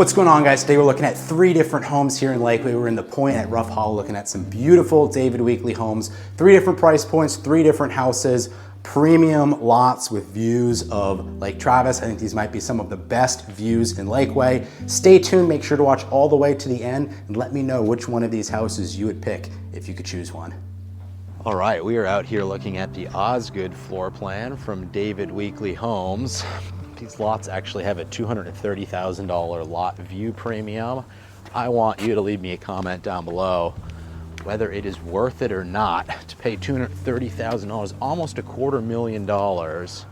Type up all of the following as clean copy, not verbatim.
What's going on, guys? Today we're looking at 3 different homes here in Lakeway. We're in the Point at Rough Hollow looking at some beautiful David Weekley homes. 3 different price points, 3 different houses, premium lots with views of Lake Travis. I think these might be some of the best views in Lakeway. Stay tuned, make sure to watch all the way to the end and let me know which one of these houses you would pick if you could choose one. All right, we are out here looking at the Osgood floor plan from David Weekley Homes. These lots actually have a $230,000 lot view premium. I want you to leave me a comment down below whether it is worth it or not to pay $230,000, almost $250,000,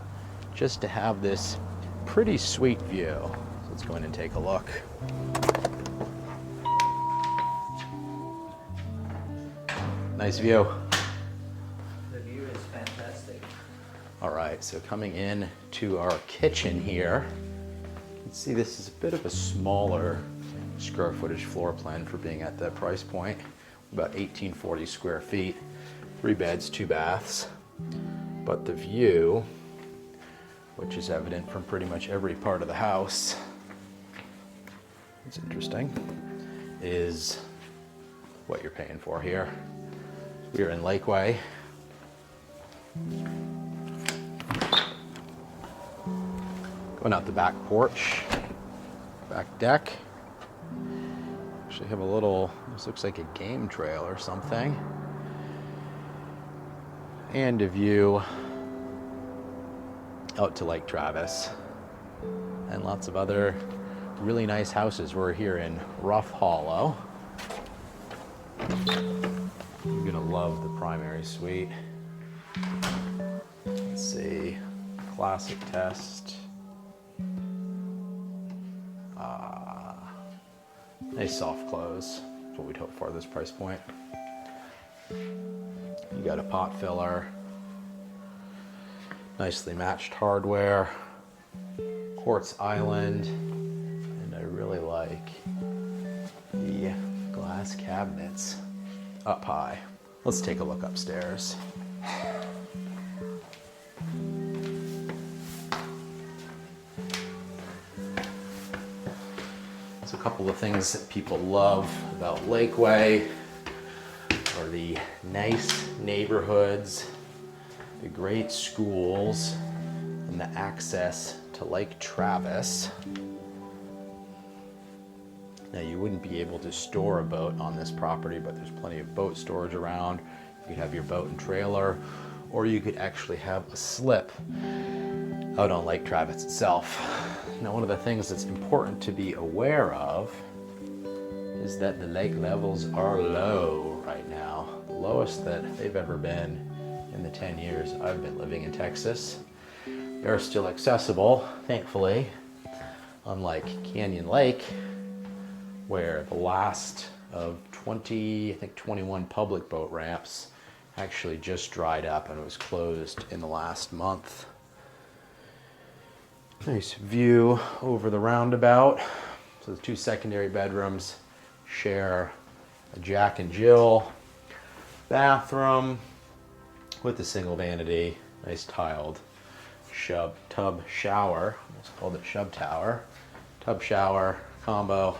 just to have this pretty sweet view. So let's go in and take a look. Nice view. All right, so coming in to our kitchen here, you can see this is a bit of a smaller square footage floor plan for being at that price point, about 1840 square feet, 3 beds, 2 baths. But the view, which is evident from pretty much every part of the house, it's interesting, is what you're paying for here. We are in Lakeway. Going out the back porch, back deck. Actually have a little, this looks like a game trail or something. And a view out to Lake Travis. And lots of other really nice houses. We're here in Rough Hollow. You're gonna love the primary suite. Let's see, classic test. Nice soft close. That's what we'd hope for this price point. You got a pot filler, nicely matched hardware, quartz island, and I really like the glass cabinets up high. Let's take a look upstairs. So a couple of things that people love about Lakeway are the nice neighborhoods, the great schools, and the access to Lake Travis. Now, you wouldn't be able to store a boat on this property, but there's plenty of boat storage around. You could have your boat and trailer, or you could actually have a slip out on Lake Travis itself. Now, one of the things that's important to be aware of is that the lake levels are low right now, the lowest that they've ever been in the 10 years I've been living in Texas. They're still accessible, thankfully, unlike Canyon Lake, where the last of 21 public boat ramps actually just dried up and it was closed in the last month. Nice view over the roundabout. So the 2 secondary bedrooms share a Jack and Jill bathroom with a single vanity, nice tiled tub shower, almost called it shub tower, tub shower combo,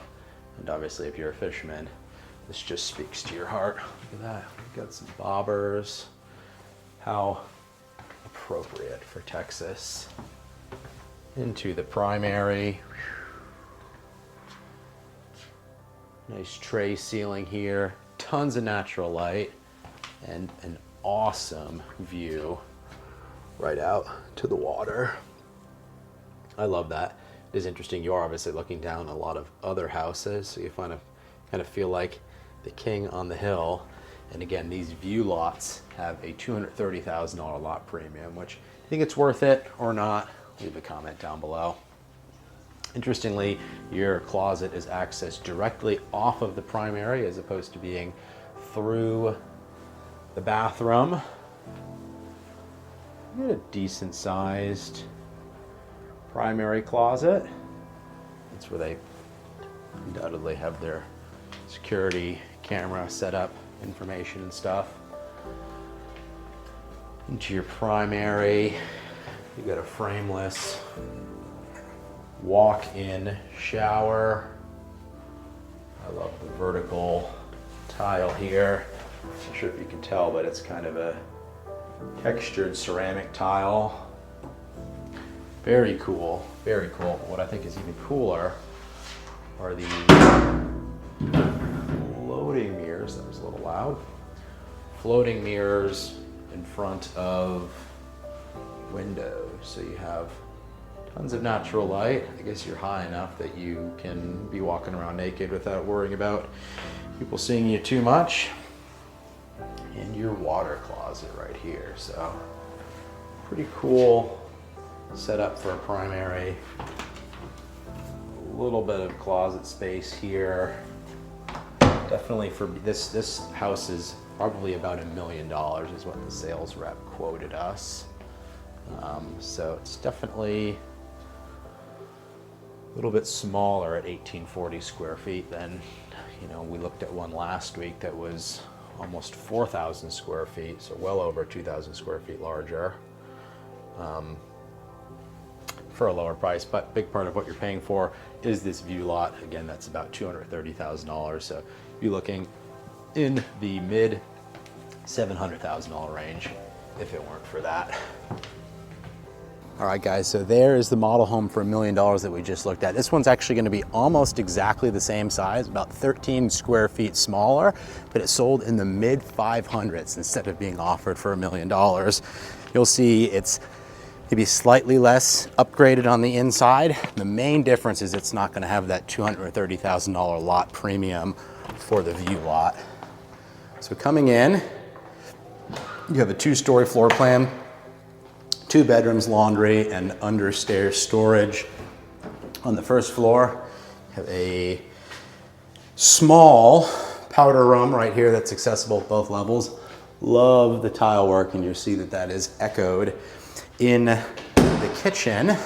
and obviously if you're a fisherman, this just speaks to your heart. Look at that, we've got some bobbers. How appropriate for Texas. Into the primary. Nice tray ceiling here, tons of natural light, and an awesome view right out to the water. I love that. It is interesting, you are obviously looking down a lot of other houses, so you kind of feel like the king on the hill. And again, these view lots have a $230,000 lot premium, which I think it's worth it or not. Leave a comment down below. Interestingly, your closet is accessed directly off of the primary as opposed to being through the bathroom. You get a decent sized primary closet. That's where they undoubtedly have their security camera set up, information and stuff. Into your primary, you got a frameless walk-in shower, I love the vertical tile here. Not sure if you can tell, but it's kind of a textured ceramic tile. Very cool, very cool. What I think is even cooler are the floating mirrors. That was a little loud. Floating mirrors in front of windows. So you have tons of natural light. I guess you're high enough that you can be walking around naked without worrying about people seeing you too much. And your water closet right here. So pretty cool setup for a primary. A little bit of closet space here. Definitely for this house is probably about $1 million is what the sales rep quoted us. So it's definitely a little bit smaller at 1,840 square feet than, you know, we looked at one last week that was almost 4,000 square feet, so well over 2,000 square feet larger. For a lower price, but big part of what you're paying for is this view lot. Again, that's about $230,000. So you're looking in the mid $700,000 range if it weren't for that. All right, guys, so there is the model home for $1 million that we just looked at. This one's actually gonna be almost exactly the same size, about 13 square feet smaller, but it sold in the mid 500s instead of being offered for $1 million. You'll see it's maybe slightly less upgraded on the inside. The main difference is it's not gonna have that $230,000 lot premium for the view lot. So coming in, you have a 2-story floor plan, 2 bedrooms, laundry, and understairs storage. On the first floor, you have a small powder room right here that's accessible at both levels. Love the tile work, and you see that that is echoed in the kitchen.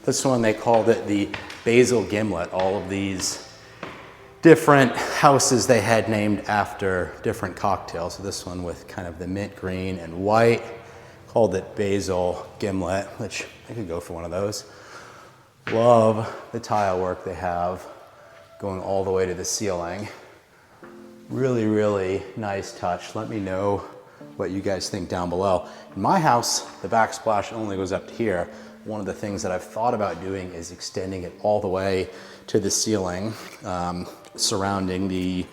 This one, they called it the basil gimlet. All of these different houses they had named after different cocktails. So this one with kind of the mint green and white, called it basil gimlet, which I could go for one of those. Love the tile work they have going all the way to the ceiling. Really, really nice touch. Let me know what you guys think down below. In my house, the backsplash only goes up to here. One of the things that I've thought about doing is extending it all the way to the ceiling, surrounding the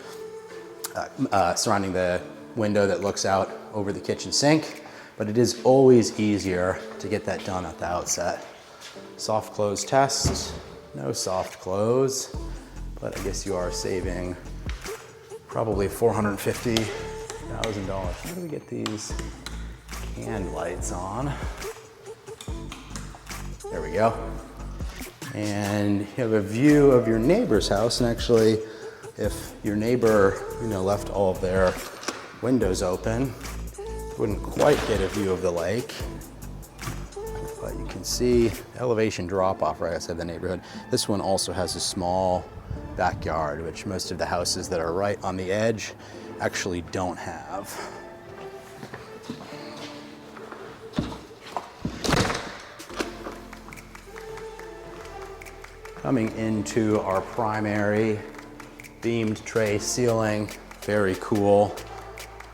window that looks out over the kitchen sink. But it is always easier to get that done at the outset. Soft close test, no soft close, but I guess you are saving probably $450,000. How do we get these can lights on? There we go. And you have a view of your neighbor's house, and actually, if your neighbor, left all of their windows open, wouldn't quite get a view of the lake, but you can see elevation drop off right outside the neighborhood. This one also has a small backyard, which most of the houses that are right on the edge actually don't have. Coming into our primary, beamed tray ceiling, very cool.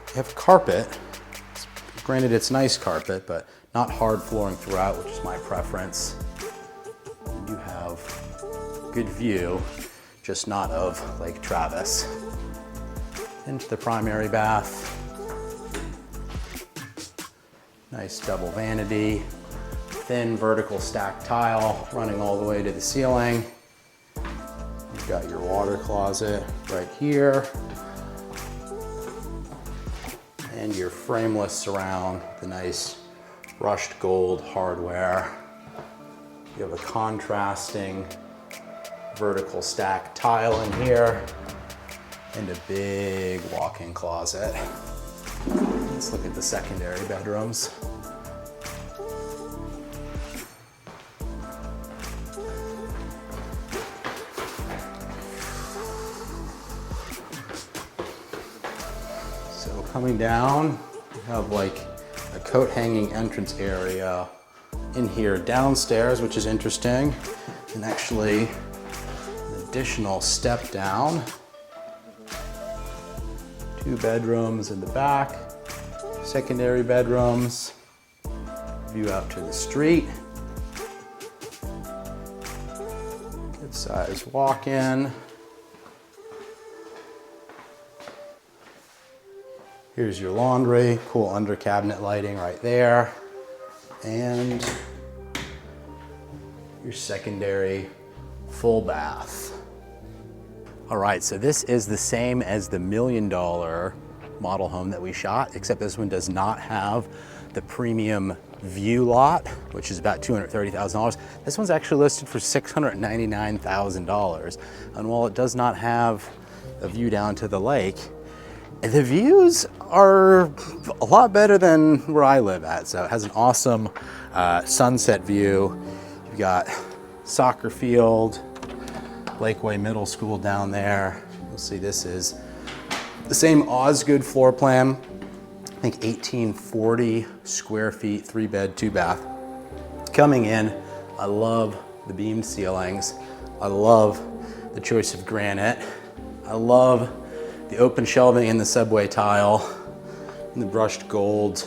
You have carpet. Granted, it's nice carpet, but not hard flooring throughout, which is my preference. You have good view, just not of Lake Travis. Into the primary bath. Nice double vanity. Thin vertical stacked tile running all the way to the ceiling. You've got your water closet right here. And your frameless surround, the nice brushed gold hardware. You have a contrasting vertical stack tile in here and a big walk-in closet. Let's look at the secondary bedrooms. So coming down, you have like a coat hanging entrance area in here downstairs, which is interesting, and actually an additional step down 2 bedrooms in the back, secondary bedrooms, view out to the street. Good size walk-in. Here's your laundry, cool under cabinet lighting right there. And your secondary full bath. All right, so this is the same as the $1 million model home that we shot, except this one does not have the premium view lot, which is about $230,000. This one's actually listed for $699,000. And while it does not have a view down to the lake, the views are a lot better than where I live at. So it has an awesome sunset view. You've got soccer field, Lakeway Middle School down there. You'll see this is the same Osgood floor plan. I think 1840 square feet, 3-bed, 2-bath. Coming in, I love the beamed ceilings. I love the choice of granite. I love the open shelving in the subway tile and the brushed gold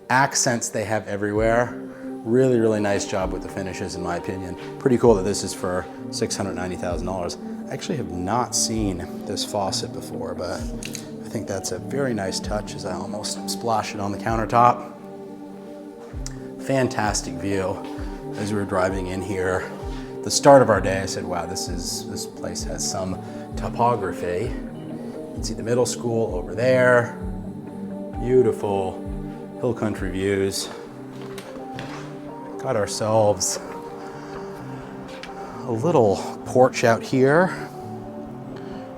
accents they have everywhere. Really, really nice job with the finishes, in my opinion. Pretty cool that this is for $690,000. I actually have not seen this faucet before, but I think that's a very nice touch as I almost splash it on the countertop. Fantastic view. As we were driving in here, the start of our day, I said, wow, this place has some topography. You can see the middle school over there. Beautiful hill country views. Got ourselves a little porch out here.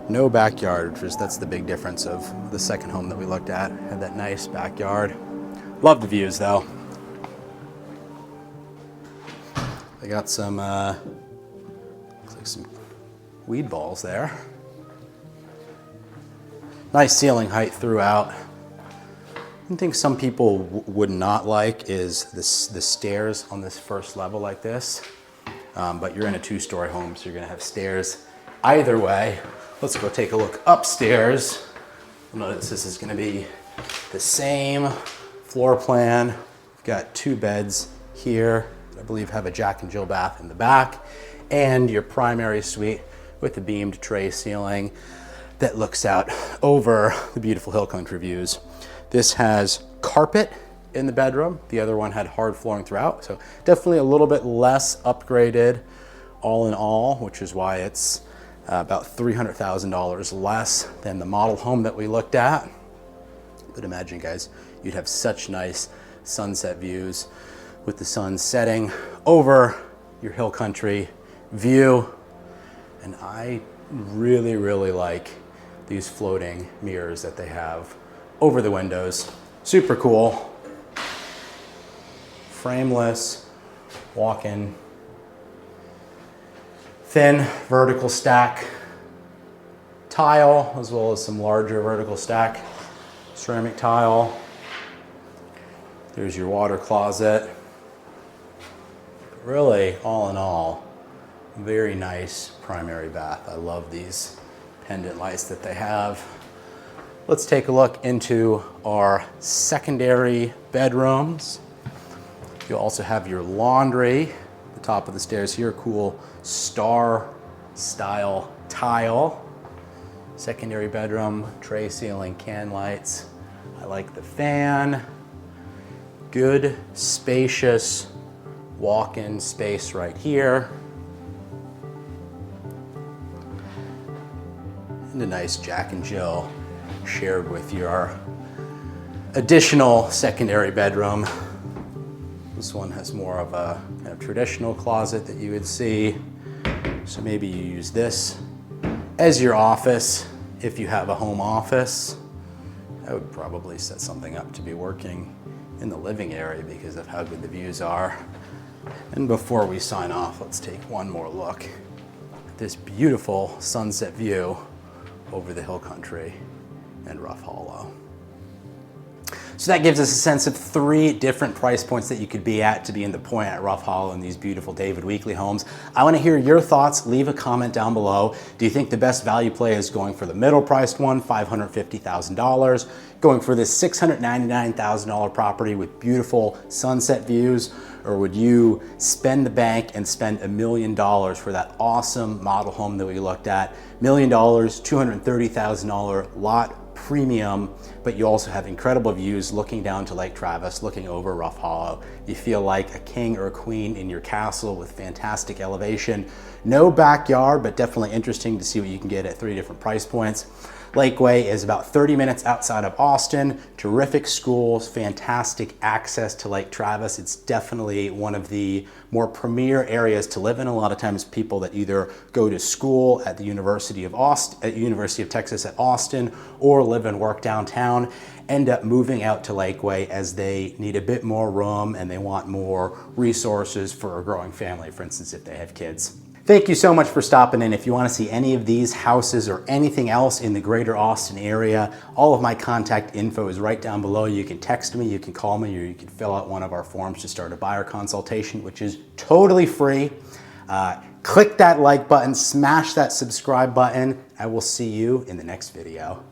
No backyard, that's the big difference of the second home that we looked at. Had that nice backyard. Love the views though. I got some, looks like some weed balls there. Nice ceiling height throughout. One thing some people would not like is the stairs on this first level like this, but you're in a 2-story home, so you're gonna have stairs either way. Let's go take a look upstairs. You'll notice this is gonna be the same floor plan. We've got 2 beds here. I believe have a Jack and Jill bath in the back, and your primary suite with the beamed tray ceiling that looks out over the beautiful hill country views. This has carpet in the bedroom. The other one had hard flooring throughout, so definitely a little bit less upgraded all in all, which is why it's about $300,000 less than the model home that we looked at. But imagine, guys, you'd have such nice sunset views with the sun setting over your hill country view. And I really, really like these floating mirrors that they have over the windows. Super cool. Frameless, walk-in, thin vertical stack tile, as well as some larger vertical stack ceramic tile. There's your water closet. Really, all in all, very nice primary bath. I love these pendant lights that they have. Let's take a look into our secondary bedrooms. You'll also have your laundry. The top of the stairs here, cool star style tile. Secondary bedroom, tray ceiling, can lights. I like the fan. Good, spacious walk-in space right here. And a nice Jack and Jill shared with your additional secondary bedroom. This one has more of a kind of traditional closet that you would see. So maybe you use this as your office if you have a home office. I would probably set something up to be working in the living area because of how good the views are. And before we sign off, let's take one more look at this beautiful sunset view over the hill country and Rough Hollow. So that gives us a sense of 3 different price points that you could be at to be in the point at Rough Hollow in these beautiful David Weekley homes. I want to hear your thoughts. Leave a comment down below. Do you think the best value play is going for the middle priced one, $550,000, going for this $699,000 property with beautiful sunset views, or would you spend the bank and spend $1 million for that awesome model home that we looked at? $1 million, $230,000 lot premium, but you also have incredible views looking down to Lake Travis, looking over Rough Hollow. You feel like a king or a queen in your castle with fantastic elevation. No backyard, but definitely interesting to see what you can get at 3 different price points. Lakeway is about 30 minutes outside of Austin. Terrific schools, fantastic access to Lake Travis. It's definitely one of the more premier areas to live in. A lot of times people that either go to school at the University of Texas at Austin or live and work downtown end up moving out to Lakeway as they need a bit more room and they want more resources for a growing family, for instance, if they have kids. Thank you so much for stopping in. If you want to see any of these houses or anything else in the greater Austin area, all of my contact info is right down below. You can text me, you can call me, or you can fill out one of our forms to start a buyer consultation, which is totally free. Click that like button, smash that subscribe button. I will see you in the next video.